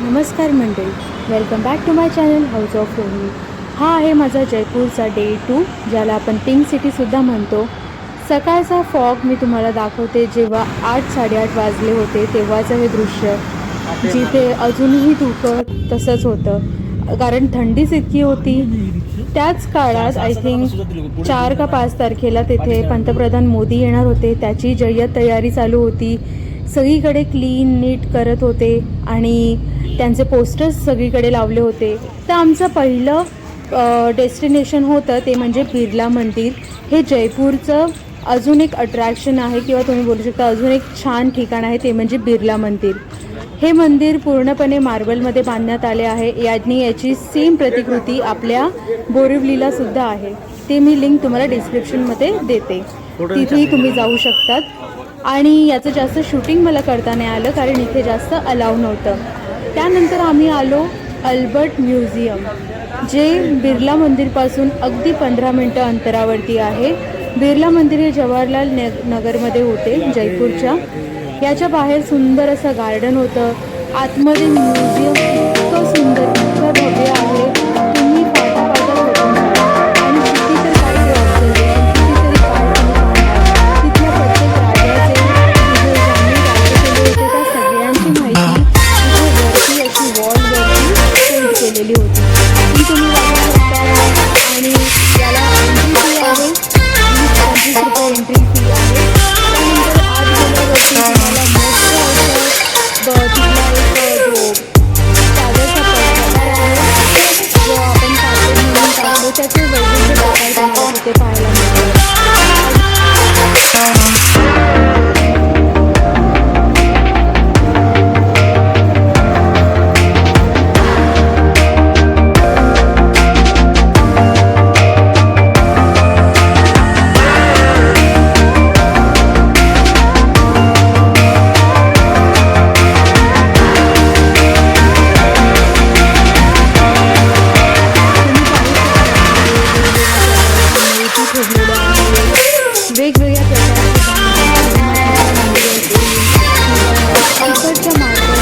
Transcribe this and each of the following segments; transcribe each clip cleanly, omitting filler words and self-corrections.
नमस्कार मंडळी, welcome back to my channel house of Rohini. हा आहे माझा जयपूरचा डे 2, ज्याला आपण पिंक सिटीसुद्धा म्हणतो. सकाळचा फॉग मी तुम्हाला दाखवते. जेव्हा 8-8:30 वाजले होते तेव्हाचं हे दृश्य, जिथे अजूनही धुकं तसंच होतं, कारण थंडीच इतकी होती. त्याच काळात आय थिंक 4 का 5 तारखेला तिथे पंतप्रधान मोदी येणार होते. त्याची जय्यत तयारी चालू होती. सगळीकडे क्लीन नीट करत होते आणि त्यांचे पोस्टर्स सगळीकडे लावले होते. तर आमचं पहिलं डेस्टिनेशन होतं ते म्हणजे बिर्ला मंदिर. हे जयपूरचं अजून एक अट्रॅक्शन आहे, किंवा तुम्ही बोलू शकता अजून एक छान ठिकाण आहे, ते म्हणजे बिर्ला मंदिर. हे मंदिर पूर्णपणे मार्बलमध्ये बांधण्यात आले आहे. याची सेम प्रतिकृती आपल्या बोरिवलीलासुद्धा आहे. ते मी लिंक तुम्हाला डिस्क्रिप्शनमध्ये देते, तिथेही तुम्ही जाऊ शकतात. आणि याचं जास्त शूटिंग मला करता नाही आलं, कारण इथे जास्त अलाव नव्हतं. त्यानंतर आम्ही आलो अल्बर्ट म्युझियम, जे बिर्ला मंदिरपासून अगदी 15 मिनटं अंतरावरती आहे. बिर्ला मंदिर हे जवाहरलाल नगरमध्ये होते, जयपूरच्या. याच्या बाहेर सुंदर असं गार्डन होतं. आतमध्ये म्युझियम इतकं सुंदर, इतकं भव्य आहे. तुम्ही पाहता होऊन जाल. आणि कितीतरी काय ते ऑब्झर्वेशन, कितीतरी काय तुम्ही पाहणार. तिथल्या प्रत्येक राजाचे, तिथे ज्यांनी राज्य केले होते त्या सगळ्यांची माहिती तिथे वरती अशी वॉलवरती पेंट केलेली होती. ती तुम्ही बघू शकता. आणि याला एंट्री फी आहे, 20-25 रुपये एंट्री फी आहे. त्यानंतर आत गेल्यावरती तुम्हाला मोठं असं तिथला एक जो कागदचा प्रकार आहे, जो आपण कागद म्हणून काढलो, त्याचे वेगवेगळे प्रकार तुम्हाला तिथे पाहायला मिळतात. वेगवेगळ्या प्रकारच्या भांडी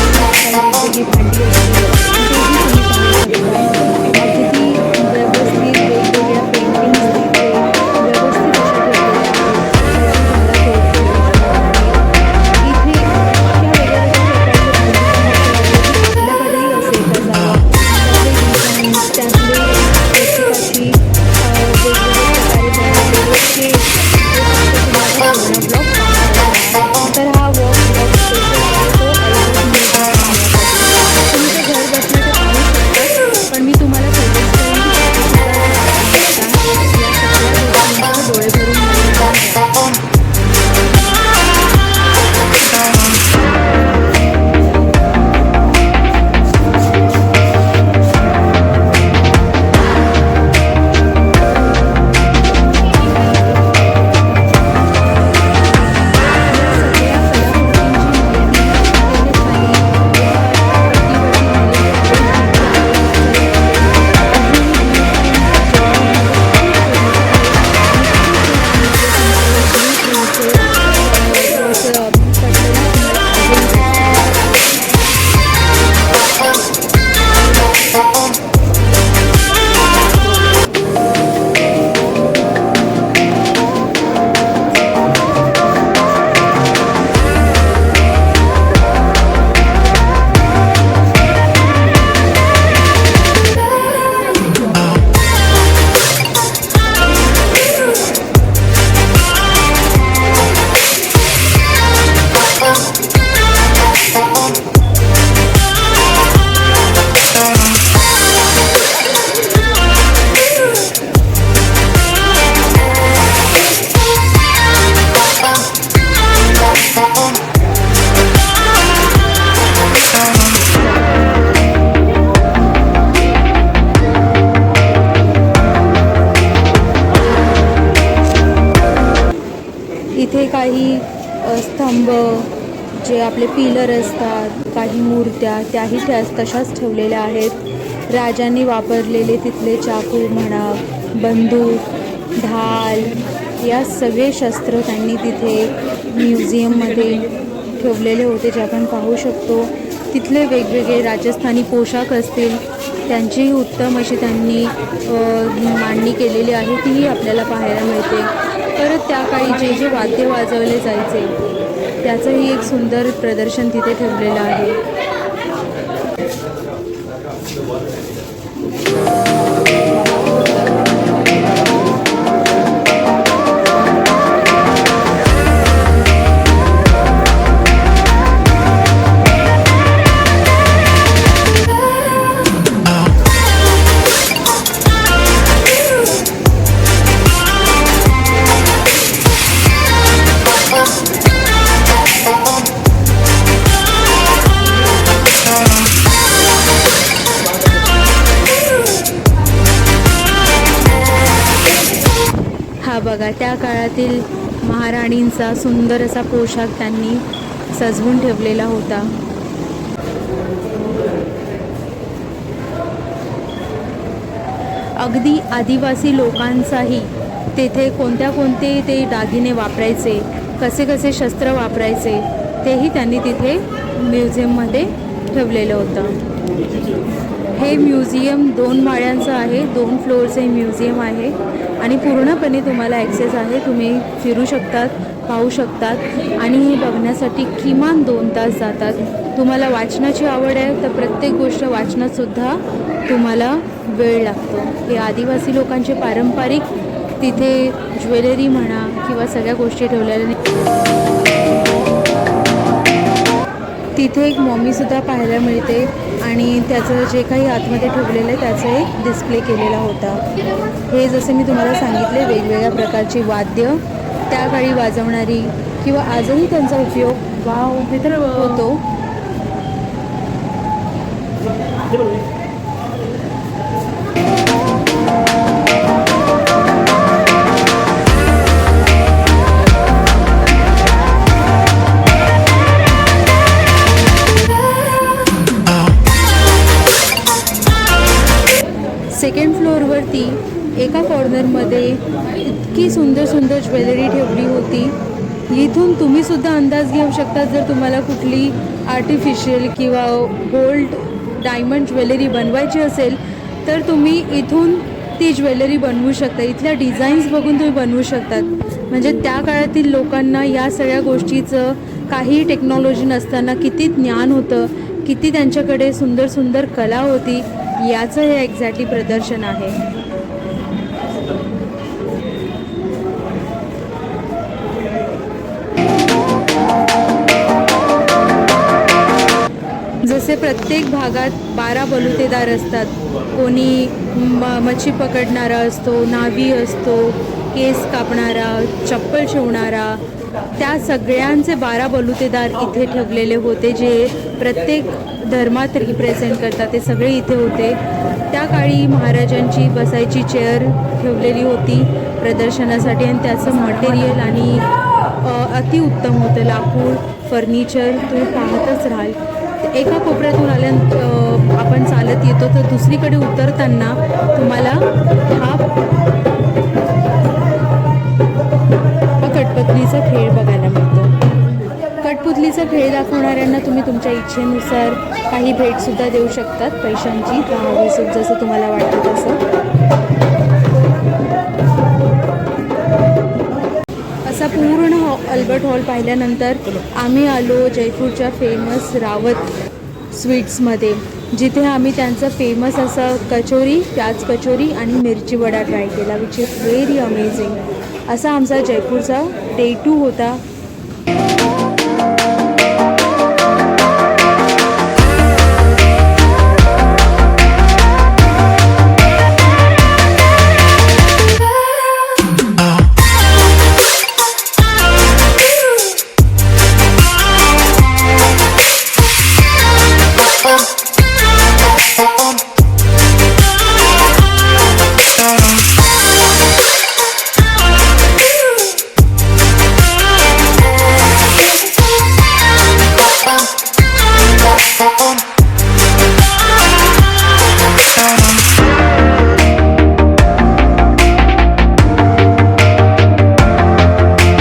व्यवस्थित वेगवेगळ्या पेंटिंग्स तिथे व्यवस्थित अशा इथे त्या वेगवेगळ्या प्रकारचे प्रत्येकाची तर हा वॉक स्पेशल आहे तो तुम्ही ते घर बसल्या तर पाहू शकता. पण मी तुम्हाला सजेस्ट करेन डोळे भरून इथे काही स्तंभ, जे आपले पिलर असतात, काही मूर्त्या त्याही तशाच ठेवलेल्या आहेत. राजांनी वापरलेले तिथले चाकू म्हणा, बंदूक, ढाल, या सगळे शस्त्र त्यांनी तिथे म्युझियममध्ये ठेवलेले होते, जे आपण पाहू शकतो. तिथले वेगवेगळे राजस्थानी पोशाख असतील त्यांचीही उत्तम अशी त्यांनी मांडणी केलेली आहे, तीही आपल्याला पाहायला मिळते. परत त्या काळी जे जे वाद्य वाजवले जायचे त्याचंही एक सुंदर प्रदर्शन तिथे ठेवलेलं आहे. हा बघा, त्या काळातील महाराणींचा सुंदर असा पोशाख त्यांनी सजवून ठेवलेला होता. अगदी आदिवासी लोकांचाही तेथे कोणते ते दागिने वापरायचे, कसे कसे शस्त्र वापरायचे तेही त्यांनी तिथे म्युझियममध्ये ठेवलेलं होतं. हे म्युझियम 2 माळ्यांचं आहे, 2 फ्लोअरचं म्युझियम आहे आणि पूर्णपणे तुम्हाला ॲक्सेस आहे. तुम्ही फिरू शकतात, पाहू शकतात आणि हे बघण्यासाठी किमान 2 तास जातात. तुम्हाला वाचनाची आवड आहे तर प्रत्येक गोष्ट वाचनातसुद्धा तुम्हाला वेळ लागतो. हे आदिवासी लोकांचे पारंपरिक तिथे ज्वेलरी म्हणा किंवा सगळ्या गोष्टी ठेवलेल्या. तिथे एक मॉमीसुद्धा पाहायला मिळते आणि त्याचं जे काही आतमध्ये ठेवलेलं आहे त्याचं एक डिस्प्ले केलेला होता. हे जसे मी तुम्हाला सांगितले वेगवेगळ्या प्रकारची वाद्य त्या काळी वाजवणारी किंवा आजही त्यांचा उपयोग होतो. सेकंड फ्लोअरवरती एका कॉर्नरमध्ये इतकी सुंदर सुंदर ज्वेलरी ठेवली होती. इथून तुम्हीसुद्धा अंदाज घेऊ शकता, जर तुम्हाला कुठली आर्टिफिशियल किंवा गोल्ड डायमंड ज्वेलरी बनवायची असेल तर तुम्ही इथून ती ज्वेलरी बनवू शकता. इथल्या डिझाईन्स बघून तुम्ही बनवू शकतात. म्हणजे त्या काळातील लोकांना या सगळ्या गोष्टीचं काही टेक्नॉलॉजी नसताना किती ज्ञान होतं, किती त्यांच्याकडे सुंदर सुंदर कला होती, याचं हे एक्झॅक्टली प्रदर्शन आहे. जसे प्रत्येक भागात 12 बलुतेदार असतात. कोणी मच्छी पकडणारा असतो, नावी असतो, केस कापणारा, चप्पल शिवणारा, त्या सगळ्यांचे 12 बलुतेदार इथे ठेवलेले होते, जे प्रत्येक धर्मात रिप्रेझेंट करतात. ते सगळे इथे होते. त्या काळी महाराजांची बसायची चेअर ठेवलेली होती प्रदर्शनासाठी आणि त्याचं मटेरियल आणि अतिउत्तम होतं. लाकूड, फर्निचर तुम्ही पाहतच राहाल. एका कोपऱ्यातून आल्यानंतर आपण चालत येतो तर दुसरीकडे उतरताना तुम्हाला हा कठपुतलीचा खेळ बघायला मिळतो. कठपुतलीचा खेळ दाखवणाऱ्यांना तुम्ही तुमच्या इच्छेनुसार काही भेटसुद्धा देऊ शकतात, पैशांची 10-20 जसं तुम्हाला वाटतं तसं. असा पूर्ण अल्बर्ट हॉल पाहिल्यानंतर आम्ही आलो जयपूरच्या फेमस रावत स्वीट्समध्ये, जिथे आम्ही त्यांचं फेमस असं कचोरी, प्याज कचोरी आणि मिरची वडा ट्राय केला, विच इज व्हेरी अमेझिंग. असा आमचा जयपूरचा डे 2 होता.